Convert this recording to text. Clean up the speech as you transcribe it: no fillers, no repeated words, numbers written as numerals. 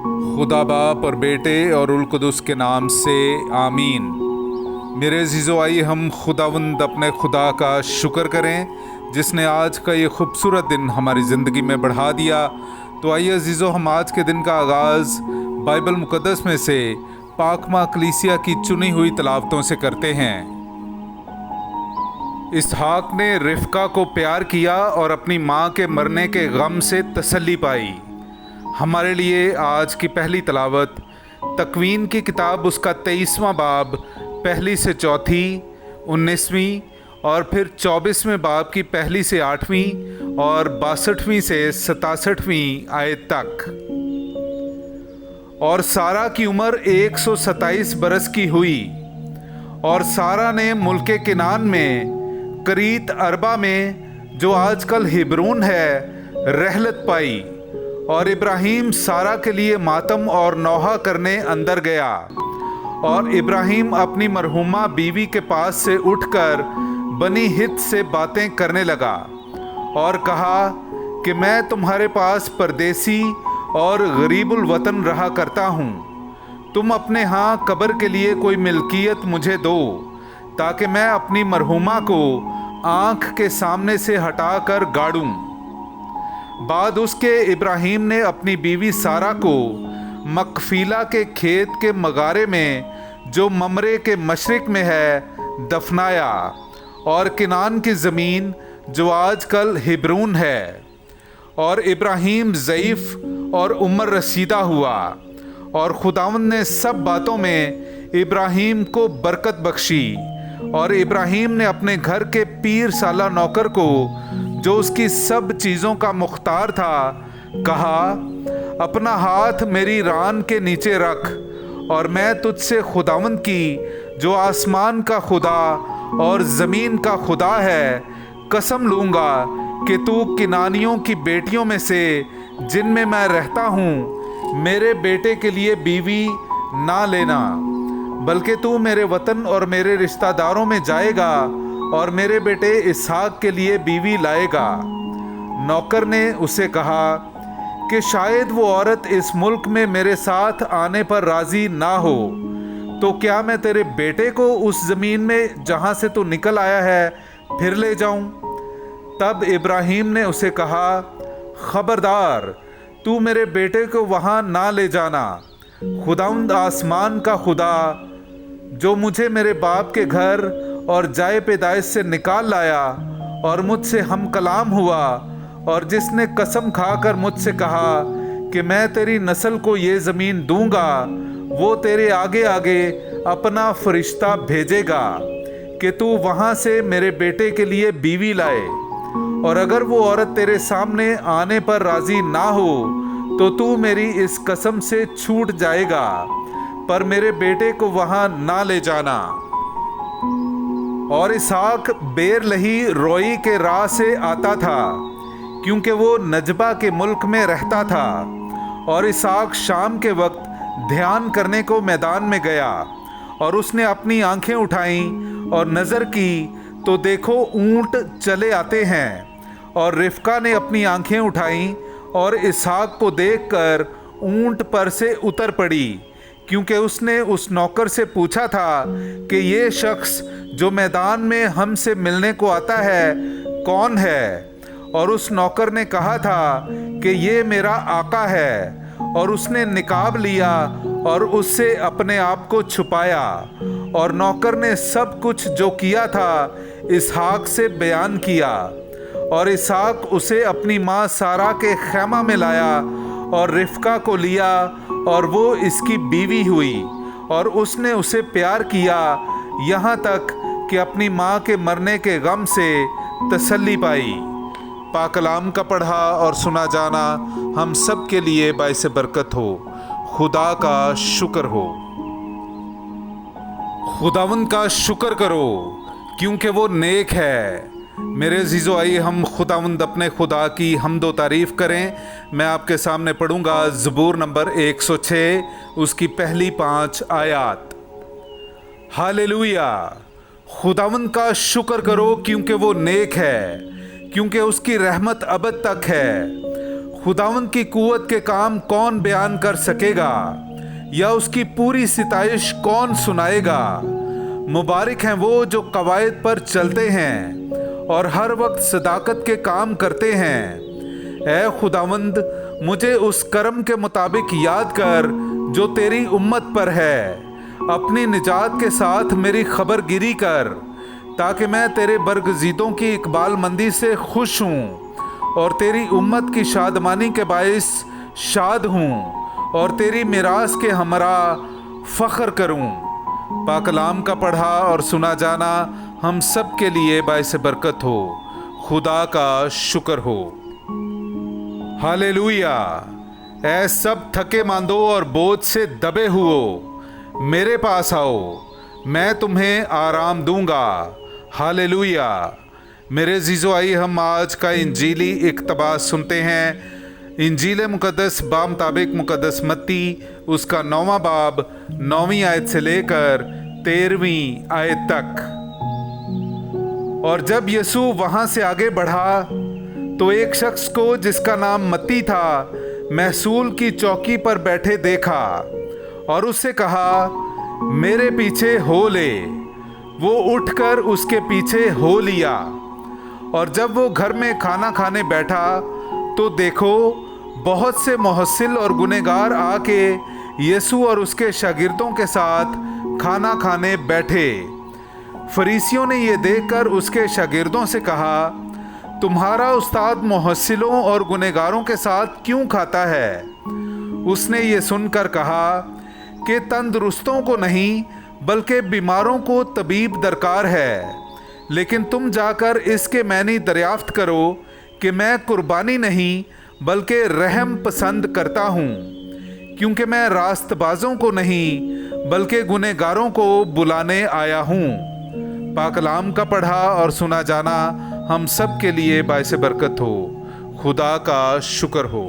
खुदा बाप और बेटे और उल कुदस के नाम से आमीन। मेरे अज़ीज़ो, आइए हम खुदावंद अपने खुदा का शुक्र करें जिसने आज का ये खूबसूरत दिन हमारी ज़िंदगी में बढ़ा दिया। तो आइए अज़ीज़ो, हम आज के दिन का आगाज़ बाइबल मुक़द्दस में से पाकमा कलीसिया की चुनी हुई तलावतों से करते हैं। इसहाक ने रिफ़का को प्यार किया और अपनी माँ के मरने के गम से तसल्ली पाई। हमारे लिए आज की पहली तलावत तकवीन की किताब उसका 23वां बाब पहली से चौथी, 19वीं और फिर 24वें बाब की पहली से 8वीं और 62वीं से 67वीं आयत तक। और सारा की उम्र 127 बरस की हुई और सारा ने मुल्के किनान में करीत अरबा में जो आजकल हिब्रून है रहलत पाई। और इब्राहिम सारा के लिए मातम और नौहा करने अंदर गया। और इब्राहिम अपनी मरहुमा बीवी के पास से उठकर बनी हित से बातें करने लगा और कहा कि मैं तुम्हारे पास परदेसी और गरीबुल वतन रहा करता हूँ। तुम अपने यहाँ कब्र के लिए कोई मिल्कियत मुझे दो ताकि मैं अपनी मरहुमा को आँख के सामने से हटाकर गाड़ूं। बाद उसके इब्राहिम ने अपनी बीवी सारा को मकफीला के खेत के मगारे में जो ममरे के मशरिक में है दफनाया और किनान की ज़मीन जो आजकल हिब्रून है। और इब्राहिम ज़ईफ़ और उम्र रसीदा हुआ और खुदावंद ने सब बातों में इब्राहिम को बरकत बख्शी। और इब्राहिम ने अपने घर के पीर साला नौकर को जो उसकी सब चीज़ों का मुख्तार था कहा, अपना हाथ मेरी रान के नीचे रख और मैं तुझसे खुदावंद की जो आसमान का खुदा और ज़मीन का खुदा है कसम लूँगा कि तू किनानियों की बेटियों में से जिनमें मैं रहता हूँ मेरे बेटे के लिए बीवी ना लेना, बल्कि तू मेरे वतन और मेरे रिश्तेदारों में जाएगा और मेरे बेटे इसहाक के लिए बीवी लाएगा। नौकर ने उसे कहा कि शायद वो औरत इस मुल्क में मेरे साथ आने पर राज़ी ना हो, तो क्या मैं तेरे बेटे को उस ज़मीन में जहाँ से तू निकल आया है फिर ले जाऊँ? तब इब्राहिम ने उसे कहा, खबरदार, तू मेरे बेटे को वहाँ ना ले जाना। खुदावंद आसमान का खुदा जो मुझे मेरे बाप के घर और जाए पैदाइश से निकाल लाया और मुझसे हम कलाम हुआ और जिसने कसम खाकर मुझसे कहा कि मैं तेरी नस्ल को ये ज़मीन दूंगा, वो तेरे आगे आगे अपना फरिश्ता भेजेगा कि तू वहाँ से मेरे बेटे के लिए बीवी लाए। और अगर वो औरत तेरे सामने आने पर राज़ी ना हो तो तू मेरी इस कसम से छूट जाएगा, पर मेरे बेटे को वहाँ ना ले जाना। और इसहाक बेरलही रोई के राह से आता था क्योंकि वो नजबा के मुल्क में रहता था। और इसहाक शाम के वक्त ध्यान करने को मैदान में गया और उसने अपनी आंखें उठाईं और नज़र की तो देखो ऊंट चले आते हैं। और रिफ़का ने अपनी आंखें उठाईं और इसहाक को देखकर ऊंट पर से उतर पड़ी, क्योंकि उसने उस नौकर से पूछा था कि ये शख्स जो मैदान में हमसे मिलने को आता है कौन है? और उस नौकर ने कहा था कि ये मेरा आका है। और उसने निकाब लिया और उससे अपने आप को छुपाया। और नौकर ने सब कुछ जो किया था इसहाक से बयान किया। और इसहाक उसे अपनी माँ सारा के खैमा में लाया और रिफ़का को लिया और वो इसकी बीवी हुई। और उसने उसे प्यार किया यहाँ तक कि अपनी माँ के मरने के गम से तसल्ली पाई। पाकलाम का पढ़ा और सुना जाना हम सब के लिए बाइस बरकत हो। खुदा का शुक्र हो। खुदावंद का शुक्र करो क्योंकि वो नेक है। मेरे अज़ीज़ो, आइए हम खुदावंद अपने खुदा की हम्दो तारीफ़ करें। मैं आपके सामने पढ़ूंगा ज़बूर नंबर 106 उसकी पहली 5 आयत। हालेलुया। खुदावंद का शुक्र करो क्योंकि वो नेक है, क्योंकि उसकी रहमत अबद तक है। खुदावंद की कुव्वत के काम कौन बयान कर सकेगा, या उसकी पूरी सिताइश कौन सुनाएगा। मुबारक हैं वो जो कवायद पर चलते हैं और हर वक्त सदाकत के काम करते हैं। ऐ खुदावंद, मुझे उस कर्म के मुताबिक याद कर जो तेरी उम्मत पर है। अपनी निजात के साथ मेरी खबरगिरी कर, ताकि मैं तेरे बरगजीदों की इकबालमंदी से खुश हूँ और तेरी उम्मत की शादमानी के बाइस शाद हूँ और तेरी मिरास के हमरा फ़ख्र करूँ। पाकलाम का पढ़ा और सुना जाना हम सब के लिए बाइस बरकत हो। खुदा का शुक्र हो। हालेलुया। ऐ सब थके मांदो और बोझ से दबे हुओ, मेरे पास आओ, मैं तुम्हें आराम दूंगा। हालेलुया। मेरे जीजो, आइए हम आज का इंजीली इक़्तिबास सुनते हैं। इंजील मुक़द्दस बामुताबिक मुक़द्दस मत्ती उसका 9वां बाब 9वीं आयत से लेकर 13वीं आयत तक। और जब यीशु वहाँ से आगे बढ़ा तो एक शख्स को जिसका नाम मत्ती था महसूल की चौकी पर बैठे देखा और उससे कहा, मेरे पीछे हो ले। वो उठकर उसके पीछे हो लिया। और जब वो घर में खाना खाने बैठा तो देखो, बहुत से मुहस्सिल और गुनहगार आके यीशु और उसके शागिर्दों के साथ खाना खाने बैठे। फरीसियों ने ये देखकर उसके शागिर्दों से कहा, तुम्हारा उस्ताद मुहस्सिलों और गुनहगारों के साथ क्यों खाता है? उसने ये सुनकर कहा कि तंदुरुस्तों को नहीं बल्कि बीमारों को तबीब दरकार है। लेकिन तुम जाकर इसके मैनी दरियाफ्त करो कि मैं कुर्बानी नहीं बल्कि रहम पसंद करता हूँ, क्योंकि मैं रास्तबाजों को नहीं बल्कि गुनहगारों को बुलाने आया हूँ। पाकलाम का पढ़ा और सुना जाना हम सब के लिए बाइस बरकत हो। खुदा का शुक्र हो।